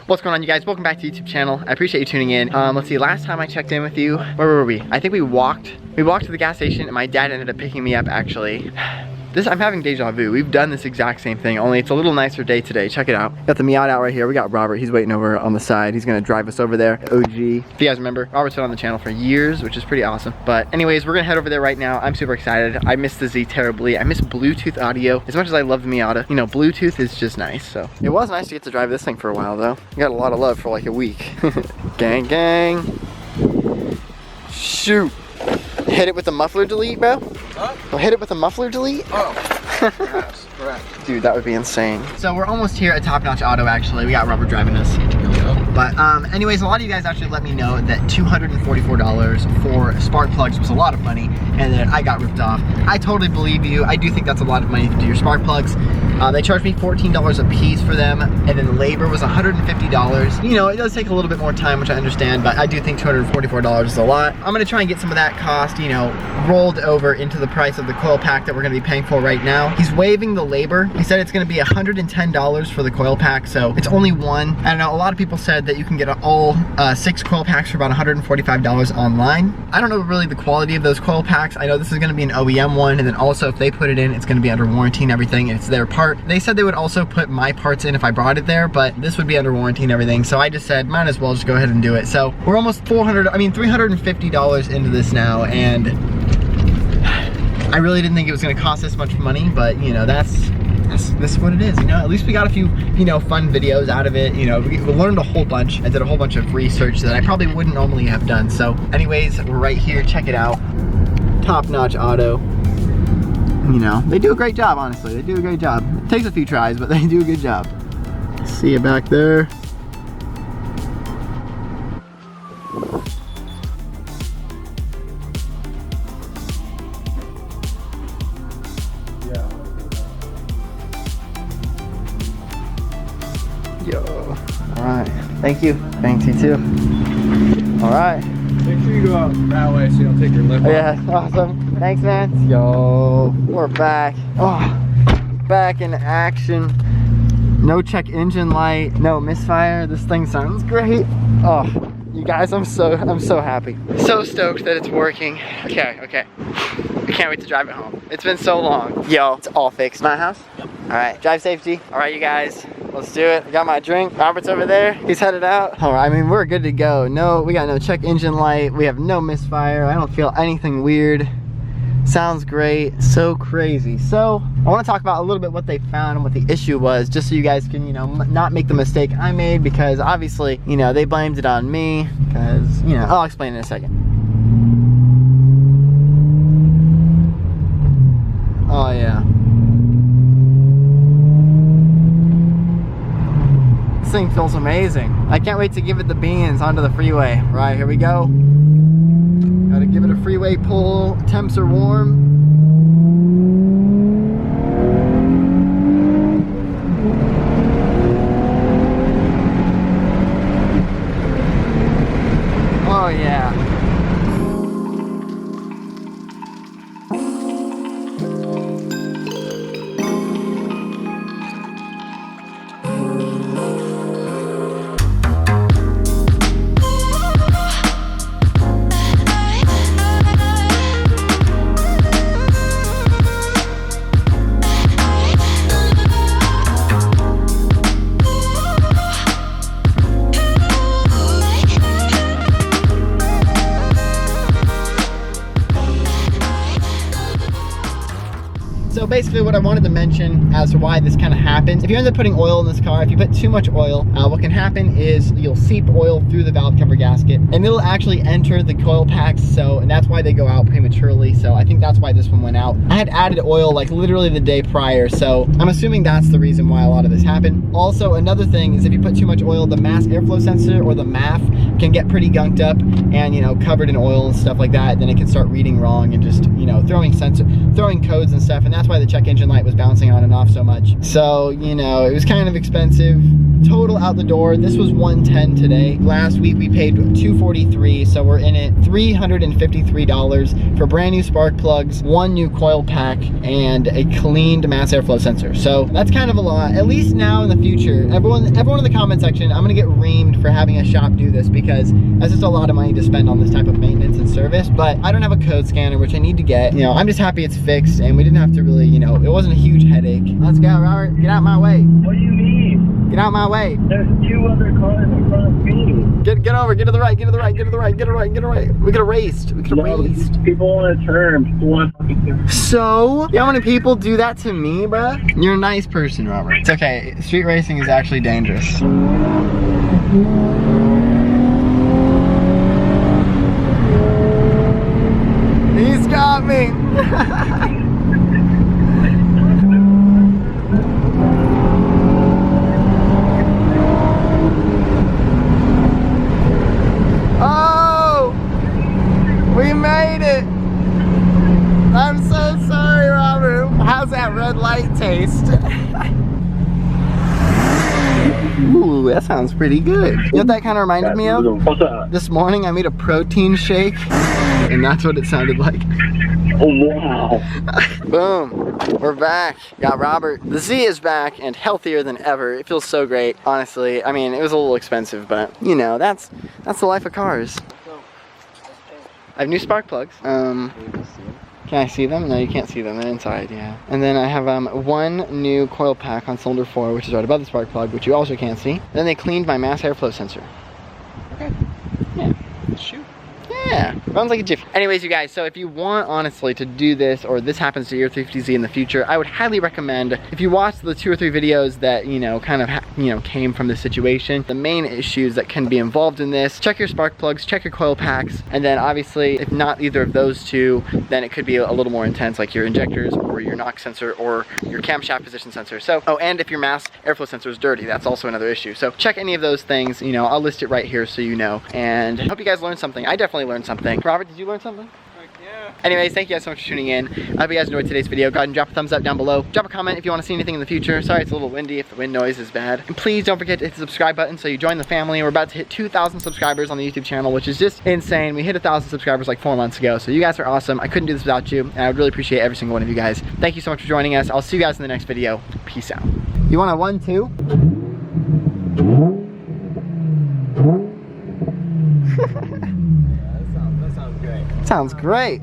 What's going on, you guys? Welcome back to the YouTube channel. I appreciate you tuning in. Let's see, last time I checked in with you, where were we? I think we walked to the gas station and my dad ended up picking me up actually. I'm having deja vu. We've done this exact same thing, only it's a little nicer day today. Check it out. Got the Miata out right here. We got Robert. He's waiting over on the side. He's gonna drive us over there. OG. If you guys remember, Robert's been on the channel for years, which is pretty awesome. But anyways, we're gonna head over there right now. I'm super excited. I miss the Z terribly. I miss Bluetooth audio. As much as I love the Miata, you know, Bluetooth is just nice. So it was nice to get to drive this thing for a while though. I got a lot of love for like a week. Gang, gang. Shoot. Hit it with the muffler delete, bro? Huh? Well, hit it with the muffler delete? Oh, perhaps, correct. Dude, that would be insane. So we're almost here at Top Notch Auto, actually. We got Robert driving us. But anyways, a lot of you guys actually let me know that $244 for spark plugs was a lot of money and that I got ripped off. I totally believe you. I do think that's a lot of money to do your spark plugs. They charged me $14 a piece for them, and then the labor was $150. You know, it does take a little bit more time, which I understand, but I do think $244 is a lot. I'm gonna try and get some of that cost, you know, rolled over into the price of the coil pack that we're gonna be paying for right now. He's waiving the labor. He said it's gonna be $110 for the coil pack, so it's only one. I don't know, a lot of people said that you can get all 6 coil packs for about $145 online. I don't know really the quality of those coil packs. I know this is gonna be an OEM one, and then also if they put it in, it's gonna be under warranty and everything, and it's their part. They said they would also put my parts in if I brought it there, but this would be under warranty and everything, so I just said, might as well just go ahead and do it. So we're almost $350 into this now, and I really didn't think it was gonna cost this much money, but you know, this is what it is, you know. At least we got a few, you know, fun videos out of it. You know, we learned a whole bunch. I did a whole bunch of research that I probably wouldn't normally have done. So anyways, we're right here. Check it out. Top Notch Auto. You know, they do a great job, honestly. They do a great job. It takes a few tries, but they do a good job. See you back there. Yo. All right. Thank you. Thanks, you too. All right. Make sure you go out that way so you don't take your lip off. Yeah, awesome. Thanks, man. Yo, we're back. Oh, back in action. No check engine light, no misfire. This thing sounds great. Oh, you guys, I'm so happy. So stoked that it's working. Okay. I can't wait to drive it home. It's been so long. Yo, it's all fixed. My house? Yep. All right, drive safety. All right, you guys. Let's do it. I got my drink. Robert's over there. He's headed out. All right, I mean, we're good to go. No, we got no check engine light. We have no misfire. I don't feel anything weird. Sounds great. So crazy. So I want to talk about a little bit what they found and what the issue was, just so you guys can, you know, not make the mistake I made, because obviously, you know, they blamed it on me because, you know, I'll explain in a second. Oh yeah. This thing feels amazing. I can't wait to give it the beans onto the freeway. Right, here we go. Gotta give it a freeway pull. Temps are warm. Oh yeah. So basically what I wanted to mention as to why this kind of happens, if you end up putting oil in this car, if you put too much oil, what can happen is you'll seep oil through the valve cover gasket and it'll actually enter the coil packs, and that's why they go out prematurely. So I think that's why this one went out. I had added oil like literally the day prior, so I'm assuming that's the reason why a lot of this happened. Also, another thing is if you put too much oil, the mass airflow sensor, or the MAF, can get pretty gunked up and, you know, covered in oil and stuff like that. Then it can start reading wrong and just, you know, throwing codes and stuff, and that's why the check engine light was bouncing on and off so much. So, you know, it was kind of expensive. total out the door, this was $110 today. Last week we paid $243, so we're in it $353 for brand new spark plugs, 1 new coil pack, and a cleaned mass airflow sensor. So that's kind of a lot. At least now in the future, everyone in the comment section, I'm gonna get reamed for having a shop do this because that's just a lot of money to spend on this type of maintenance and service. But I don't have a code scanner, which I need to get. You know, I'm just happy it's fixed and we didn't have to really, you know, it wasn't a huge headache. Let's go, Robert. Get out my way. What do you mean? Get out my way. There's 2 other cars in front of me. Get over, get to the right, get to the right, get to the right, get to the right, get to the right. We could have raced. We could have raced. People want to turn. People want to fucking turn. So, you know how many people do that to me, bruh? You're a nice person, Robert. It's okay. Street racing is actually dangerous. He's got me. Oh, we made it. I'm so sorry, Robert. How's that red light taste? Ooh, that sounds pretty good. You know what that kind of reminded me of? What's that? This morning I made a protein shake, and that's what it sounded like. Oh, wow. Boom, we're back. Got Robert. The Z is back and healthier than ever. It feels so great, honestly. I mean, it was a little expensive, but you know, that's the life of cars. I have new spark plugs. Can I see them? No, you can't see them. They're inside, yeah. And then I have 1 new coil pack on cylinder 4, which is right above the spark plug, which you also can't see. Then they cleaned my mass airflow sensor. Okay. Yeah. Shoot. Yeah, runs like a jiffy. Anyways, you guys, so if you want, honestly, to do this, or this happens to your 350Z in the future, I would highly recommend, if you watch the 2 or 3 videos that, you know, kind of, came from this situation, the main issues that can be involved in this, check your spark plugs, check your coil packs, and then obviously, if not either of those 2, then it could be a little more intense, like your injectors, or your knock sensor, or your camshaft position sensor. So, oh, and if your mass airflow sensor is dirty, that's also another issue. So check any of those things, you know, I'll list it right here so you know. And I hope you guys learned something. I definitely learned something. Robert, did you learn something? Yeah. Anyways, thank you guys so much for tuning in. I hope you guys enjoyed today's video. Go ahead and drop a thumbs up down below. Drop a comment if you want to see anything in the future. Sorry it's a little windy if the wind noise is bad. And please don't forget to hit the subscribe button so you join the family. We're about to hit 2,000 subscribers on the YouTube channel, which is just insane. We hit 1,000 subscribers like 4 months ago. So you guys are awesome. I couldn't do this without you. And I would really appreciate every single one of you guys. Thank you so much for joining us. I'll see you guys in the next video. Peace out. You want a 1-2? That sounds great. Sounds great.